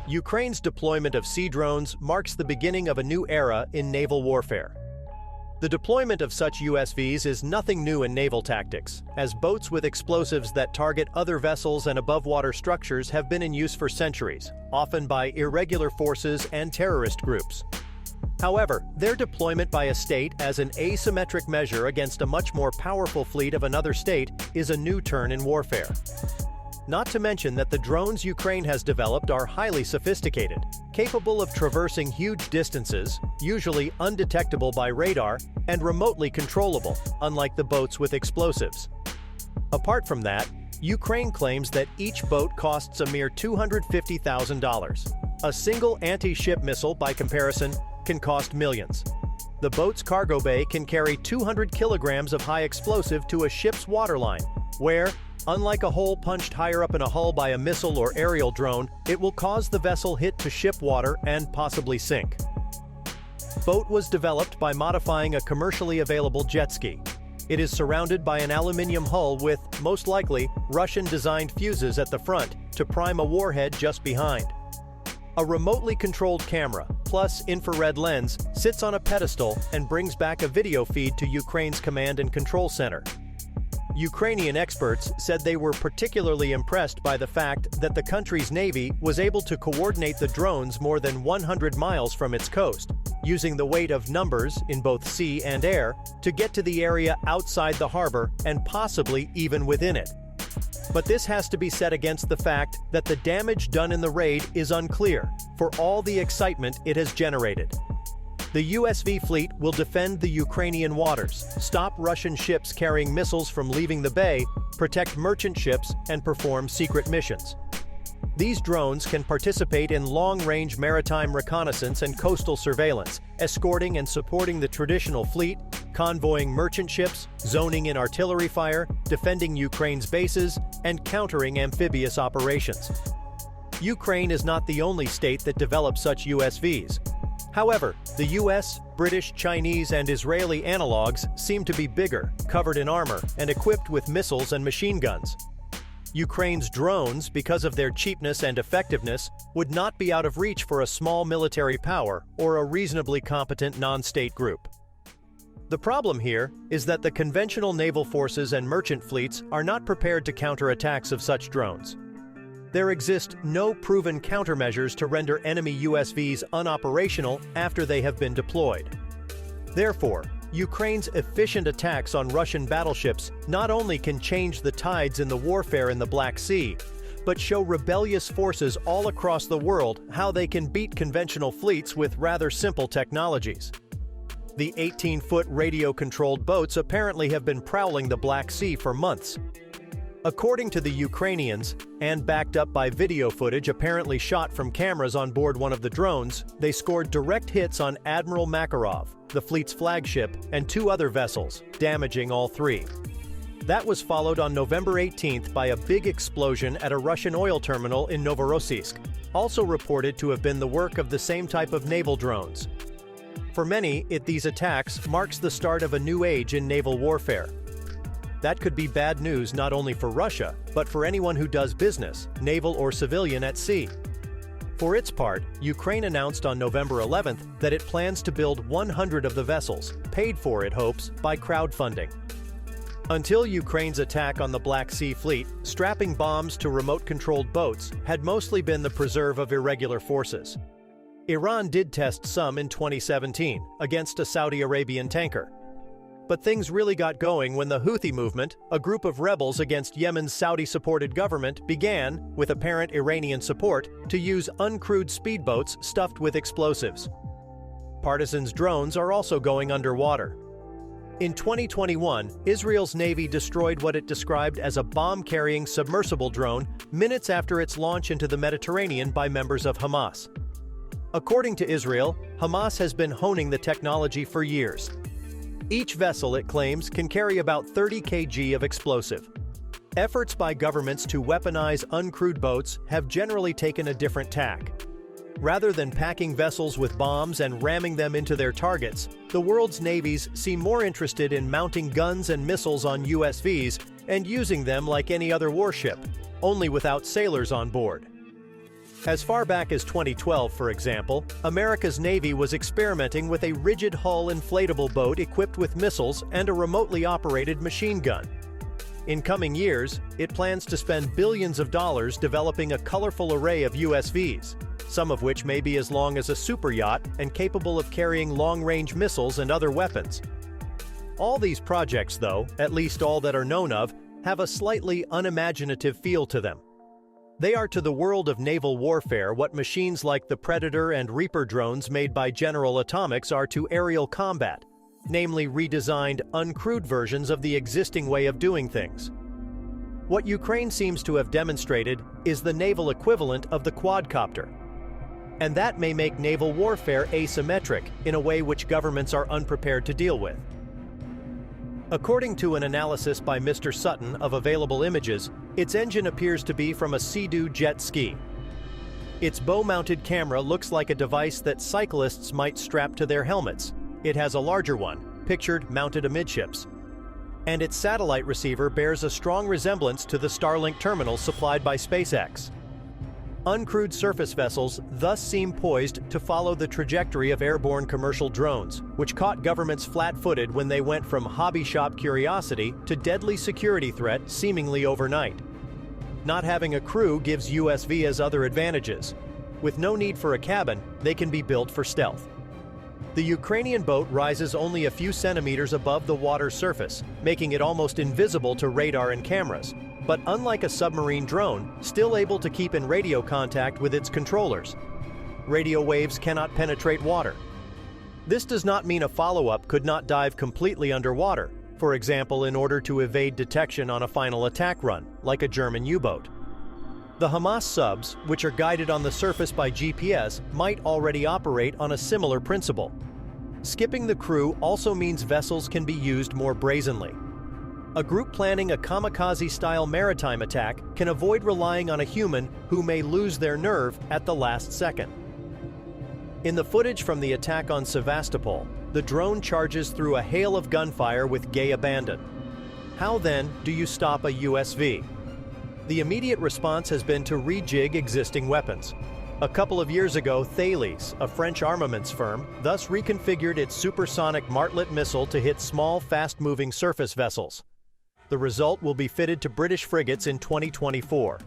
Ukraine's deployment of sea drones marks the beginning of a new era in naval warfare. The deployment of such USVs is nothing new in naval tactics, as boats with explosives that target other vessels and above-water structures have been in use for centuries, often by irregular forces and terrorist groups. However, their deployment by a state as an asymmetric measure against a much more powerful fleet of another state is a new turn in warfare. Not to mention that the drones Ukraine has developed are highly sophisticated, capable of traversing huge distances, usually undetectable by radar, and remotely controllable, unlike the boats with explosives. Apart from that, Ukraine claims that each boat costs a mere $250,000. A single anti-ship missile, by comparison, can cost millions. The boat's cargo bay can carry 200 kilograms of high explosive to a ship's waterline, where, unlike a hole punched higher up in a hull by a missile or aerial drone, it will cause the vessel hit to ship water and possibly sink. Boat was developed by modifying a commercially available jet ski. It is surrounded by an aluminum hull with, most likely, Russian-designed fuses at the front to prime a warhead just behind. A remotely controlled camera, plus infrared lens, sits on a pedestal and brings back a video feed to Ukraine's command and control center. Ukrainian experts said they were particularly impressed by the fact that the country's navy was able to coordinate the drones more than 100 miles from its coast, using the weight of numbers in both sea and air to get to the area outside the harbor and possibly even within it. But this has to be set against the fact that the damage done in the raid is unclear, for all the excitement it has generated. The USV fleet will defend the Ukrainian waters, stop Russian ships carrying missiles from leaving the bay, protect merchant ships, and perform secret missions. These drones can participate in long-range maritime reconnaissance and coastal surveillance, escorting and supporting the traditional fleet, convoying merchant ships, zoning in artillery fire, defending Ukraine's bases, and countering amphibious operations. Ukraine is not the only state that develops such USVs. However, the US, British, Chinese, and Israeli analogs seem to be bigger, covered in armor, and equipped with missiles and machine guns. Ukraine's drones, because of their cheapness and effectiveness, would not be out of reach for a small military power or a reasonably competent non-state group. The problem here is that the conventional naval forces and merchant fleets are not prepared to counter attacks of such drones. There exist no proven countermeasures to render enemy USVs unoperational after they have been deployed. Therefore, Ukraine's efficient attacks on Russian battleships not only can change the tides in the warfare in the Black Sea, but show rebellious forces all across the world how they can beat conventional fleets with rather simple technologies. The 18-foot radio-controlled boats apparently have been prowling the Black Sea for months. According to the Ukrainians, and backed up by video footage apparently shot from cameras on board one of the drones, they scored direct hits on Admiral Makarov, the fleet's flagship, and two other vessels, damaging all three. That was followed on November 18th by a big explosion at a Russian oil terminal in Novorossiysk, also reported to have been the work of the same type of naval drones. For many, these attacks marks the start of a new age in naval warfare. That could be bad news not only for Russia, but for anyone who does business, naval or civilian, at sea. For its part, Ukraine announced on November 11th that it plans to build 100 of the vessels, paid for, it hopes, by crowdfunding. Until Ukraine's attack on the Black Sea Fleet, strapping bombs to remote-controlled boats had mostly been the preserve of irregular forces. Iran did test some in 2017 against a Saudi Arabian tanker. But things really got going when the Houthi movement, a group of rebels against Yemen's Saudi-supported government, began, with apparent Iranian support, to use uncrewed speedboats stuffed with explosives. Partisans' drones are also going underwater. In 2021, Israel's Navy destroyed what it described as a bomb-carrying submersible drone minutes after its launch into the Mediterranean by members of Hamas. According to Israel, Hamas has been honing the technology for years. Each vessel, it claims, can carry about 30 kg of explosive. Efforts by governments to weaponize uncrewed boats have generally taken a different tack. Rather than packing vessels with bombs and ramming them into their targets, the world's navies seem more interested in mounting guns and missiles on USVs and using them like any other warship, only without sailors on board. As far back as 2012, for example, America's Navy was experimenting with a rigid-hull inflatable boat equipped with missiles and a remotely operated machine gun. In coming years, it plans to spend billions of dollars developing a colorful array of USVs, some of which may be as long as a super yacht and capable of carrying long-range missiles and other weapons. All these projects, though, at least all that are known of, have a slightly unimaginative feel to them. They are to the world of naval warfare what machines like the Predator and Reaper drones made by General Atomics are to aerial combat, namely redesigned, uncrewed versions of the existing way of doing things. What Ukraine seems to have demonstrated is the naval equivalent of the quadcopter. And that may make naval warfare asymmetric in a way which governments are unprepared to deal with. According to an analysis by Mr. Sutton of available images, its engine appears to be from a Sea-Doo jet ski. Its bow-mounted camera looks like a device that cyclists might strap to their helmets. It has a larger one, pictured mounted amidships. And its satellite receiver bears a strong resemblance to the Starlink terminal supplied by SpaceX. Uncrewed surface vessels thus seem poised to follow the trajectory of airborne commercial drones, which caught governments flat-footed when they went from hobby shop curiosity to deadly security threat seemingly overnight. Not having a crew gives USVs other advantages. With no need for a cabin, they can be built for stealth. The Ukrainian boat rises only a few centimeters above the water surface, making it almost invisible to radar and cameras. But unlike a submarine drone, still able to keep in radio contact with its controllers. Radio waves cannot penetrate water. This does not mean a follow-up could not dive completely underwater, for example in order to evade detection on a final attack run, like a German U-boat. The Hamas subs, which are guided on the surface by GPS, might already operate on a similar principle. Skipping the crew also means vessels can be used more brazenly. A group planning a kamikaze-style maritime attack can avoid relying on a human who may lose their nerve at the last second. In the footage from the attack on Sevastopol, the drone charges through a hail of gunfire with gay abandon. How then do you stop a USV? The immediate response has been to rejig existing weapons. A couple of years ago, Thales, a French armaments firm, thus reconfigured its supersonic Martlet missile to hit small, fast-moving surface vessels. The result will be fitted to British frigates in 2024.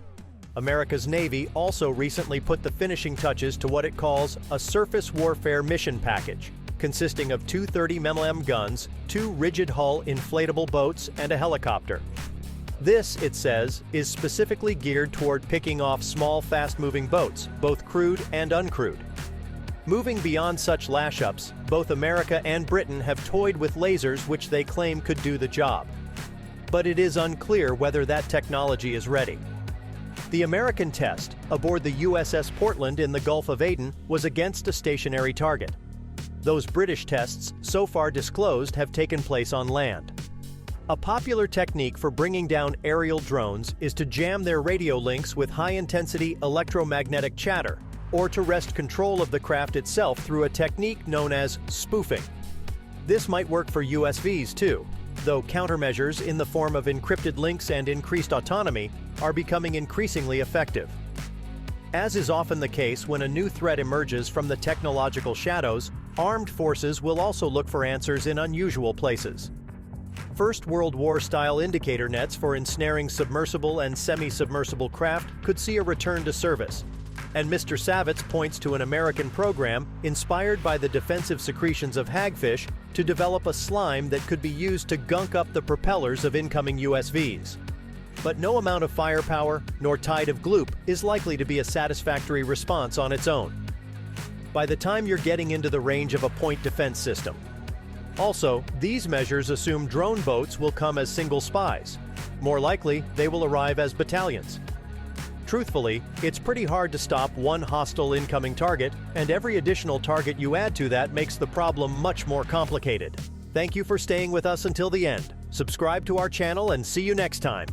America's Navy also recently put the finishing touches to what it calls a surface warfare mission package, consisting of two 30mm guns, two rigid-hull inflatable boats, and a helicopter. This, it says, is specifically geared toward picking off small, fast-moving boats, both crewed and uncrewed. Moving beyond such lash-ups, both America and Britain have toyed with lasers which they claim could do the job. But it is unclear whether that technology is ready. The American test, aboard the USS Portland in the Gulf of Aden, was against a stationary target. Those British tests, so far disclosed, have taken place on land. A popular technique for bringing down aerial drones is to jam their radio links with high-intensity electromagnetic chatter, or to wrest control of the craft itself through a technique known as spoofing. This might work for USVs too, though countermeasures in the form of encrypted links and increased autonomy are becoming increasingly effective. As is often the case when a new threat emerges from the technological shadows, armed forces will also look for answers in unusual places. First World War-style indicator nets for ensnaring submersible and semi-submersible craft could see a return to service. And Mr. Savitz points to an American program inspired by the defensive secretions of hagfish to develop a slime that could be used to gunk up the propellers of incoming USVs. But no amount of firepower nor tide of gloop is likely to be a satisfactory response on its own. By the time you're getting into the range of a point defense system. Also, these measures assume drone boats will come as single spies. More likely, they will arrive as battalions. Truthfully, it's pretty hard to stop one hostile incoming target, and every additional target you add to that makes the problem much more complicated. Thank you for staying with us until the end. Subscribe to our channel and see you next time.